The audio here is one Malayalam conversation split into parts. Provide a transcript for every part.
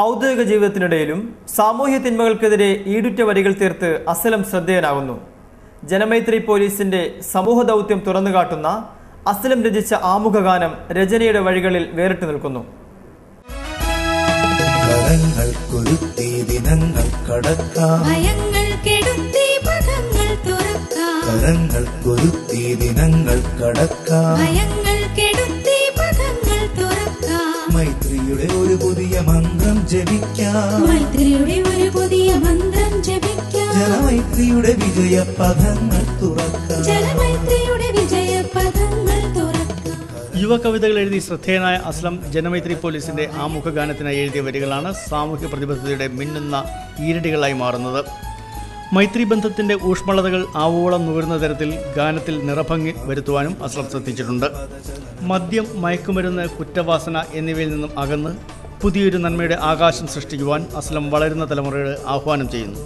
ഔദ്യോഗിക ജീവിതത്തിനിടയിലും സാമൂഹ്യ തിന്മകൾക്കെതിരെ ഈടുറ്റ വരികൾ തീർത്ത് അസ്ലം ശ്രദ്ധേയനാകുന്നു. ജനമൈത്രി പോലീസിന്റെ സമൂഹ ദൗത്യം തുറന്നുകാട്ടുന്ന അസ്ലം രചിച്ച ആമുഖഗാനം രചനയുടെ വഴികളിൽ വേറിട്ട് നിൽക്കുന്നു. മൈത്രിയുടെ ഒരു പുതിയ മന്ത്രം ജപിക്കാം, ജനമൈത്രിയുടെ വിജയ പദങ്ങൾ തുറക്കാം. യുവകവിതകൾ എഴുതി ശ്രദ്ധേയനായ അസ്ലം ജനമൈത്രി പോലീസിന്റെ ആമുഖ ഗാനത്തിനായി എഴുതിയ വരികളാണ് സാമൂഹ്യ പ്രതിബദ്ധതയുടെ മിന്നുന്ന ഈരടികളായി മാറുന്നത്. മൈത്രി ബന്ധത്തിന്റെ ഊഷ്മളതകൾ ആവോളം നുകരുന്ന തരത്തിൽ ഗാനത്തിൽ നിറഭംഗി വരുത്തുവാനും അസ്ലം ശ്രദ്ധിച്ചിട്ടുണ്ട്. മദ്യം, മയക്കുമരുന്ന്, കുറ്റവാസന എന്നിവയിൽ നിന്നും അകന്ന് പുതിയൊരു നന്മയുടെ ആകാശം സൃഷ്ടിക്കുവാൻ അസ്ലം വളരുന്ന തലമുറയോട് ആഹ്വാനം ചെയ്യുന്നു.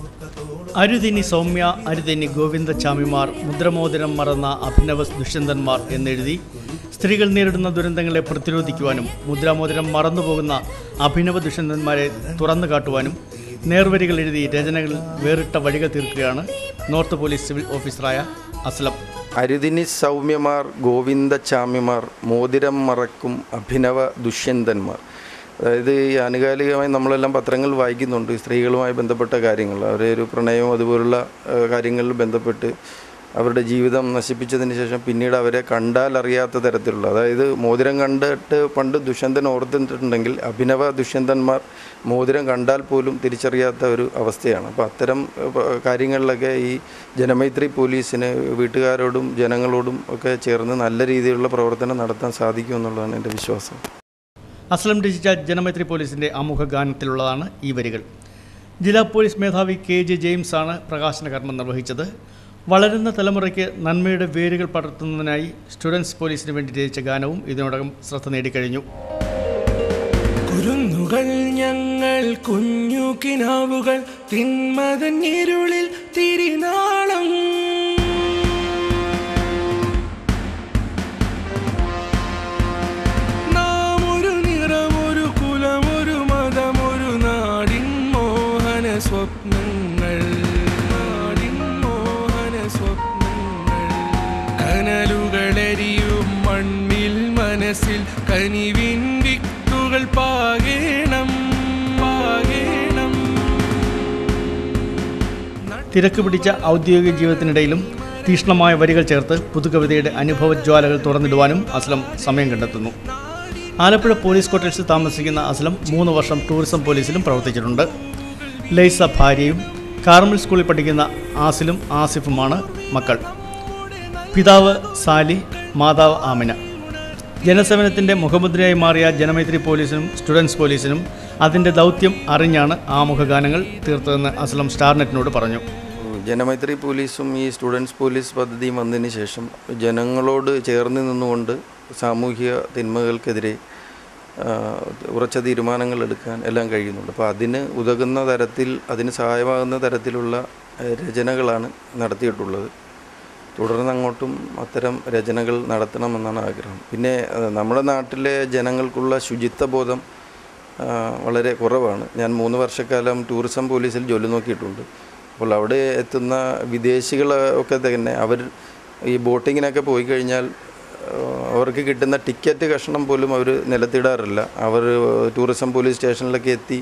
അരുതിനി സൗമ്യ, അരുതിനി ഗോവിന്ദചാമിമാർ, മുദ്രമോതിരം മറന്ന അഭിനവ ദുഷ്യന്തന്മാർ എന്നെഴുതി സ്ത്രീകൾ നേരിടുന്ന ദുരന്തങ്ങളെ പ്രതിരോധിക്കുവാനും മുദ്രാമോതിരം മറന്നുപോകുന്ന അഭിനവ ദുഷ്യന്തന്മാരെ തുറന്നു കാട്ടുവാനും നേർവരികൾ എഴുതി രചനകളിൽ വേറിട്ട വഴികൾ തീർക്കുകയാണ് നോർത്ത് പോലീസ് സിവിൽ ഓഫീസറായ അസ്ലം. അരുതിനി സൗമ്യമാർ, ഗോവിന്ദചാമ്യമാർ, മോതിരം മറക്കും അഭിനവ ദുഷ്യന്തന്മാർ. അതായത് ഈ ആനുകാലികമായി നമ്മളെല്ലാം പത്രങ്ങൾ വായിക്കുന്നുണ്ട് സ്ത്രീകളുമായി ബന്ധപ്പെട്ട കാര്യങ്ങൾ. അവരെ ഒരു പ്രണയവും അതുപോലുള്ള കാര്യങ്ങളിൽ ബന്ധപ്പെട്ട് അവരുടെ ജീവിതം നശിപ്പിച്ചതിന് ശേഷം പിന്നീട് അവരെ കണ്ടാൽ അറിയാത്ത തരത്തിലുള്ള, അതായത് മോതിരം കണ്ടിട്ട് പണ്ട് ദുഷ്യന്തൻ ഓർത്തിട്ടുണ്ടെങ്കിൽ അഭിനവ ദുഷ്യന്തന്മാർ മോതിരം കണ്ടാൽ പോലും തിരിച്ചറിയാത്ത ഒരു അവസ്ഥയാണ്. അപ്പോൾ അത്തരം കാര്യങ്ങളിലൊക്കെ ഈ ജനമൈത്രി പോലീസിന് വീട്ടുകാരോടും ജനങ്ങളോടും ഒക്കെ ചേർന്ന് നല്ല രീതിയിലുള്ള പ്രവർത്തനം നടത്താൻ സാധിക്കുമെന്നുള്ളതാണ് എൻ്റെ വിശ്വാസം. അസ്ലം രചിച്ച ജനമൈത്രി പോലീസിന്റെ ആമുഖ ഗാനത്തിലുള്ളതാണ് ഈ വരികൾ. ജില്ലാ പോലീസ് മേധാവി KJ ജെയിംസ് ആണ് പ്രകാശന കർമ്മം നിർവഹിച്ചത്. വളരുന്ന തലമുറയ്ക്ക് നന്മയുടെ വേരുകൾ പടർത്തുന്നതിനായി സ്റ്റുഡൻസ് പോലീസിന് വേണ്ടി രചിച്ച ഗാനവും ഇതിനോടകം ശ്രദ്ധ നേടിക്കഴിഞ്ഞു. കുരുന്നുകൾ ഞങ്ങൾ കുഞ്ഞു കിനാവുകൾ, തിന്മതന്നിരുളിൽ തിരിനാളം. നാം ഒരു നിറം, ഒരു കുലം, ഒരു മതം, ഒരു നാടിൻ മോഹന സ്വപ്നങ്ങൾ. കനലുകളരിയും മണ്ണിൽ മനസ്സിൽ കനിവിൻ വിത്തുകൾ പാകേണം. തിരക്ക് പിടിച്ച ഔദ്യോഗിക ജീവിതത്തിനിടയിലും തീക്ഷ്ണമായ വരികൾ ചേർത്ത് പുതുകവിതയുടെ അനുഭവജ്വാലകൾ തുറന്നിടുവാനും അസ്ലം സമയം കണ്ടെത്തുന്നു. ആലപ്പുഴ പോലീസ് ക്വാർട്ടേഴ്സിൽ താമസിക്കുന്ന അസ്ലം 3 വർഷം ടൂറിസം പോലീസിലും പ്രവർത്തിച്ചിട്ടുണ്ട്. ലൈസ ഭാര്യയും കാർമൽ സ്കൂളിൽ പഠിക്കുന്ന ആസിലും ആസിഫുമാണ് മക്കൾ. പിതാവ് സാലി, മാതാവ് ആമിന. ജനസേവനത്തിൻ്റെ മുഖമുദ്രയായി മാറിയ ജനമൈത്രി പോലീസിനും സ്റ്റുഡൻസ് പോലീസിനും അതിൻ്റെ ദൗത്യം അറിഞ്ഞാണ് ആമുഖ ഗാനങ്ങൾ തീർത്തതെന്ന് അസ്ലം സ്റ്റാർനെറ്റിനോട് പറഞ്ഞു. ജനമൈത്രി പോലീസും ഈ സ്റ്റുഡൻസ് പോലീസ് പദ്ധതിയും വന്നതിന് ശേഷം ജനങ്ങളോട് ചേർന്ന് നിന്നുകൊണ്ട് സാമൂഹിക തിന്മകൾക്കെതിരെ ഉറച്ച തീരുമാനങ്ങൾ എടുക്കാൻ എല്ലാം കഴിയുന്നുണ്ട്. അപ്പോൾ അതിന് ഉതകുന്ന തരത്തിൽ, അതിന് സഹായമാകുന്ന തരത്തിലുള്ള രചനകളാണ് നടത്തിയിട്ടുള്ളത്. തുടർന്ന് അങ്ങോട്ടും അത്തരം രചനകൾ നടത്തണമെന്നാണ് ആഗ്രഹം. പിന്നെ നമ്മുടെ നാട്ടിലെ ജനങ്ങൾക്കുള്ള ശുചിത്വ ബോധം വളരെ കുറവാണ്. ഞാൻ 3 വർഷക്കാലം ടൂറിസം പോലീസിൽ ജോലി നോക്കിയിട്ടുണ്ട്. അപ്പോൾ അവിടെ എത്തുന്ന വിദേശികളൊക്കെ തന്നെ അവർ ഈ ബോട്ടിങ്ങിനൊക്കെ പോയി കഴിഞ്ഞാൽ അവർക്ക് കിട്ടുന്ന ടിക്കറ്റ് കഷ്ണം പോലും അവർ നിലത്തിടാറില്ല. അവർ ടൂറിസം പോലീസ് സ്റ്റേഷനിലൊക്കെ എത്തി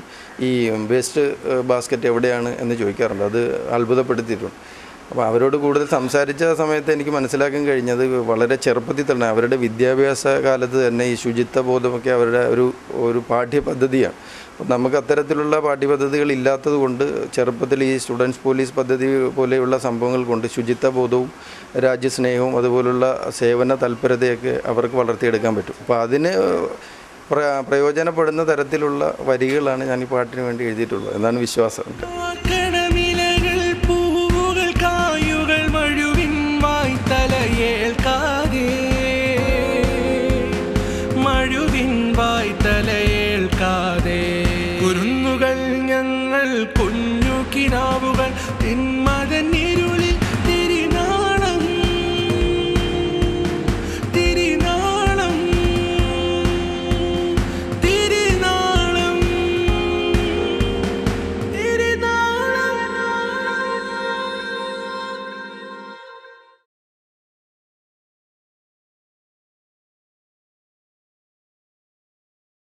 ഈ വേസ്റ്റ് ബാസ്ക്കറ്റ് എവിടെയാണ് എന്ന് ചോദിക്കാറുണ്ട്. അത് അത്ഭുതപ്പെടുത്തിയിട്ടുണ്ട്. അപ്പോൾ അവരോട് കൂടുതൽ സംസാരിച്ച സമയത്ത് എനിക്ക് മനസ്സിലാക്കാൻ കഴിഞ്ഞത് വളരെ ചെറുപ്പത്തിൽ തന്നെ അവരുടെ വിദ്യാഭ്യാസ കാലത്ത് തന്നെ ഈ ശുചിത്വ ബോധമൊക്കെ അവരുടെ ഒരു പാഠ്യപദ്ധതിയാണ്. അപ്പോൾ നമുക്ക് അത്തരത്തിലുള്ള പാഠ്യപദ്ധതികൾ ഇല്ലാത്തത് കൊണ്ട് ചെറുപ്പത്തിൽ ഈ സ്റ്റുഡൻസ് പോലീസ് പദ്ധതി പോലെയുള്ള സംഭവങ്ങൾ കൊണ്ട് ശുചിത്വ ബോധവും രാജ്യസ്നേഹവും അതുപോലുള്ള സേവന തൽപരതയൊക്കെ അവർക്ക് വളർത്തിയെടുക്കാൻ പറ്റും. അപ്പോൾ അതിന് പ്രയോജനപ്പെടുന്ന തരത്തിലുള്ള വരികളാണ് ഞാൻ ഈ പാട്ടിന് വേണ്ടി എഴുതിയിട്ടുള്ളത് എന്നാണ് വിശ്വാസം. മഴുവിൻ വായ്ത്തല